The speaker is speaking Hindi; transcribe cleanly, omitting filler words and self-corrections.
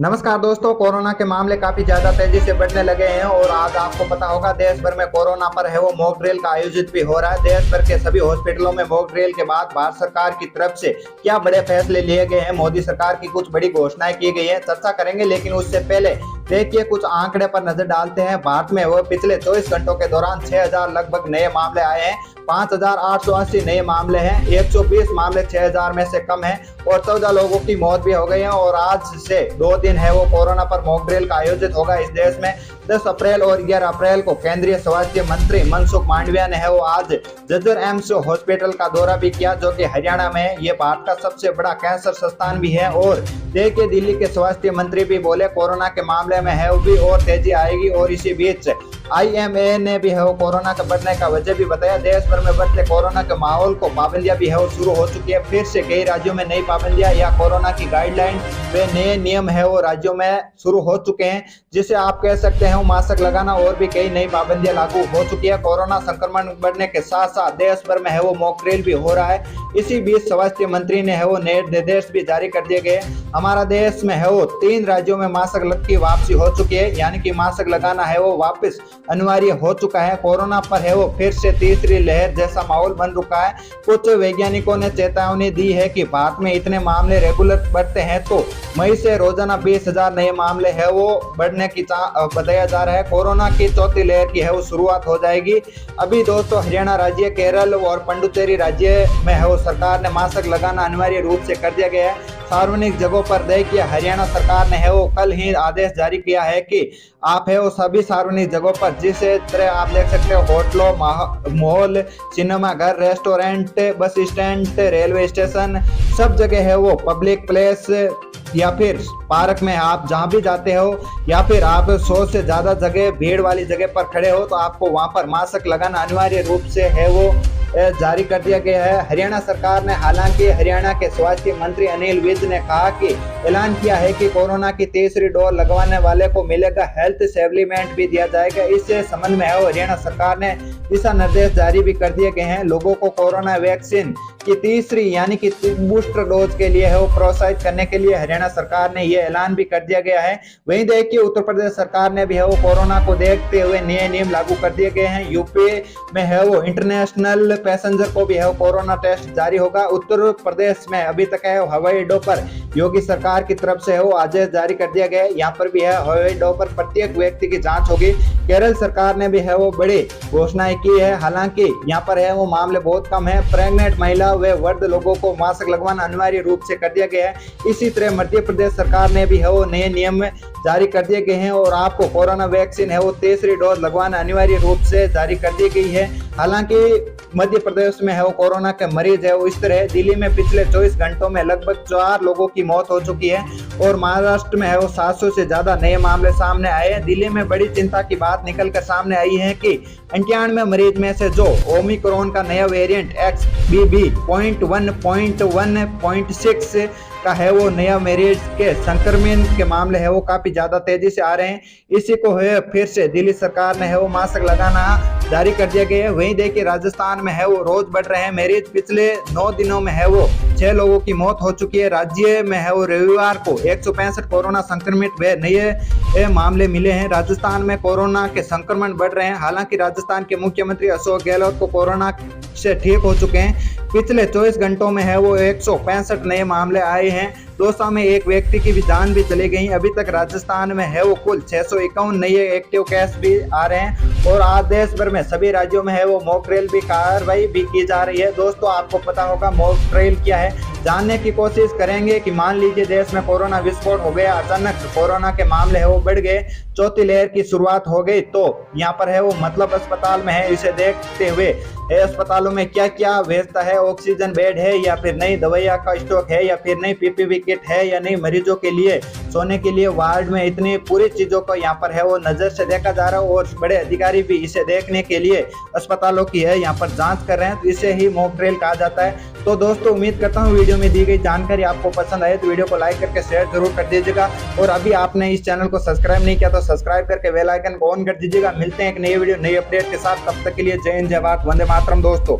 नमस्कार दोस्तों, कोरोना के मामले काफी ज्यादा तेजी से बढ़ने लगे हैं और आज आपको पता होगा देश भर में कोरोना पर है वो मॉक ड्रिल का आयोजित भी हो रहा है। देश भर के सभी हॉस्पिटलों में मॉक ड्रिल के बाद भारत सरकार की तरफ से क्या बड़े फैसले लिए गए हैं, मोदी सरकार की कुछ बड़ी घोषणाएं की गई है, चर्चा करेंगे। लेकिन उससे पहले देखिए कुछ आंकड़े पर नजर डालते हैं। भारत में वो पिछले 24 घंटों के दौरान 6000 लगभग नए मामले आए हैं, 5880 नए मामले हैं, 120 मामले 6000 में से कम हैं और 14 लोगों की मौत भी हो गई है। और आज से 2 दिन है वो कोरोना पर मॉक ड्रिल का आयोजित होगा इस देश में। 10 अप्रैल और 11 अप्रैल को केंद्रीय स्वास्थ्य मंत्री मनसुख मांडविया ने है वो आज झज्जर एम्स हॉस्पिटल का दौरा भी किया, जो कि हरियाणा में है। ये भारत का सबसे बड़ा कैंसर संस्थान भी है। और देखिए दिल्ली के स्वास्थ्य मंत्री भी बोले कोरोना के मामले में है वो भी और तेजी आएगी। और इसी बीच IMA ने भी है वो कोरोना के बढ़ने का वजह भी बताया। देश भर में बढ़ते कोरोना के माहौल को पाबंदियां भी है वो शुरू हो चुकी है। फिर से कई राज्यों में नई पाबंदियां या कोरोना की गाइडलाइन वे नए नियम है वो राज्यों में शुरू हो चुके हैं, जिसे आप कह सकते हैं मास्क लगाना और भी कई नई पाबंदियां लागू हो चुकी है। कोरोना संक्रमण बढ़ने के साथ साथ देश भर में है वो मॉक ड्रिल भी हो रहा है। इसी बीच स्वास्थ्य मंत्री ने है वो नए निर्देश भी जारी कर दिए गए। हमारा देश में है वो 3 राज्यों में मास्क की वापसी हो चुकी है, यानी कि मास्क लगाना है वो वापस अनिवार्य हो चुका है। कोरोना पर है वो फिर से तीसरी लहर जैसा माहौल बन रुका है। कुछ वैज्ञानिकों ने चेतावनी दी है कि भारत में इतने मामले रेगुलर बढ़ते हैं तो मई से रोजाना 20,000 नए मामले है वो बढ़ने की बताया जा रहा है। कोरोना की चौथी लहर की है वो शुरुआत हो जाएगी। अभी दोस्तों हरियाणा राज्य, केरल और पुडुचेरी राज्य में है वो सरकार ने मास्क लगाना अनिवार्य रूप से कर दिया गया है। सार्वजनिक जगहों पर देखिए हरियाणा सरकार ने है वो कल ही आदेश जारी किया है कि आप है वो सभी सार्वजनिक जगहों पर जिस तरह आप देख सकते हो होटलों, मॉल, सिनेमा घर, restaurant, bus stand, railway station, सब जगह है वो पब्लिक प्लेस या फिर पार्क में आप जहां भी जाते हो या फिर आप 100 से ज्यादा जगह भीड़ वाली जगह पर खड़े हो तो आपको वहां पर मास्क लगाना अनिवार्य रूप से है वो जारी कर दिया गया है। हरियाणा सरकार ने हालांकि हरियाणा के स्वास्थ्य मंत्री अनिल विज ने कहा कि ऐलान किया है कि कोरोना की तीसरी डोज लगवाने वाले को मिलेगा हेल्थ सप्लीमेंट भी दिया जाएगा। इस संबंध में हरियाणा सरकार ने दिशा निर्देश जारी भी कर दिए गए हैं। लोगों को कोरोना वैक्सीन की तीसरी यानी कि बूस्टर डोज के लिए है वो प्रोत्साहित करने के लिए हरियाणा सरकार ने यह ऐलान भी कर दिया गया है। वहीं देखिए उत्तर प्रदेश सरकार ने भी है वो कोरोना को देखते हुए नए नियम लागू कर दिए गए हैं। यूपी में है वो इंटरनेशनल पैसेंजर को भी है वो कोरोना टेस्ट जारी होगा। उत्तर प्रदेश में अभी तक है हवाई अड्डों पर योगी सरकार की तरफ से है वो आदेश जारी कर दिया गया है। यहाँ पर भी है हवाई अड्डों पर प्रत्येक व्यक्ति की जांच होगी। केरल सरकार ने भी है वो बड़ी घोषणाएं की है। हालांकि यहाँ पर है वो मामले बहुत कम है। प्रेग्नेंट महिला व वृद्ध लोगों को मास्क लगवाना अनिवार्य रूप से कर दिया गया है। इसी तरह मध्य प्रदेश सरकार ने भी है वो नए नियम जारी कर दिए गए हैं और आपको कोरोना वैक्सीन है वो तीसरी डोज लगवाना अनिवार्य रूप से जारी कर दी गई है। हालांकि मध्य प्रदेश में है वो कोरोना के मरीज है वो इस तरह। दिल्ली में पिछले 24 घंटों में लगभग 4 लोगों की मौत हो चुकी है और महाराष्ट्र में है वो 700 से ज्यादा नए मामले सामने आए हैं। दिल्ली में बड़ी चिंता की बात निकल कर सामने आई है कि 98 मरीज में से जो ओमिक्रॉन का नया वेरिएंट XBB.1.1.6 का है वो नया मरीज के संक्रमण के मामले है वो काफी ज्यादा तेजी से आ रहे हैं। इसी को है फिर से दिल्ली सरकार ने है वो मास्क लगाना जारी कर दिया गया है। वहीं देखिए राजस्थान में है वो रोज बढ़ रहे हैं मरीज। पिछले 9 दिनों में है वो 6 लोगों की मौत हो चुकी है। राज्य में है वो रविवार को 165 कोरोना संक्रमित व नए मामले मिले हैं। राजस्थान में कोरोना के संक्रमण बढ़ रहे हैं। हालांकि राजस्थान के मुख्यमंत्री अशोक गहलोत को कोरोना से ठीक हो चुके हैं। पिछले 24 घंटों में है वो 165 नए मामले आए हैं। 200 में एक व्यक्ति की भी जान भी चली गई। अभी तक राजस्थान में है वो कुल 651 नए एक्टिव केस भी आ रहे हैं और आज देश भर में सभी राज्यों में है वो मॉक ड्रिल भी कार्रवाई भी की जा रही है। दोस्तों आपको पता होगा मॉक ड्रिल क्या है, जानने की कोशिश करेंगे कि मान लीजिए देश में कोरोना विस्फोट हो गया, अचानक कोरोना के मामले है वो बढ़ गए, चौथी लहर की शुरुआत हो गई तो यहाँ पर है वो मतलब अस्पताल में है। इसे देखते हुए अस्पतालों में क्या क्या व्यवस्था है, ऑक्सीजन बेड है या फिर नई दवाइयाँ का स्टॉक है या फिर नई PPE किट है या नई मरीजों के लिए सोने के लिए वार्ड में, इतनी पूरी चीजों को यहाँ पर है वो नजर से देखा जा रहा है और बड़े अधिकारी भी इसे देखने के लिए अस्पतालों की है यहाँ पर जांच कर रहे हैं। तो इसे ही मॉक ड्रिल कहा जाता है। तो दोस्तों उम्मीद करता हूँ वीडियो में दी गई जानकारी आपको पसंद आए तो वीडियो को लाइक करके शेयर जरूर कर दीजिएगा और अभी आपने इस चैनल को सब्सक्राइब नहीं किया तो सब्सक्राइब करके बेल आइकन को ऑन कर दीजिएगा। मिलते हैं एक नई वीडियो नई अपडेट के साथ, तब तक के लिए जय हिंद, जय भारत, वंदे मातरम दोस्तों।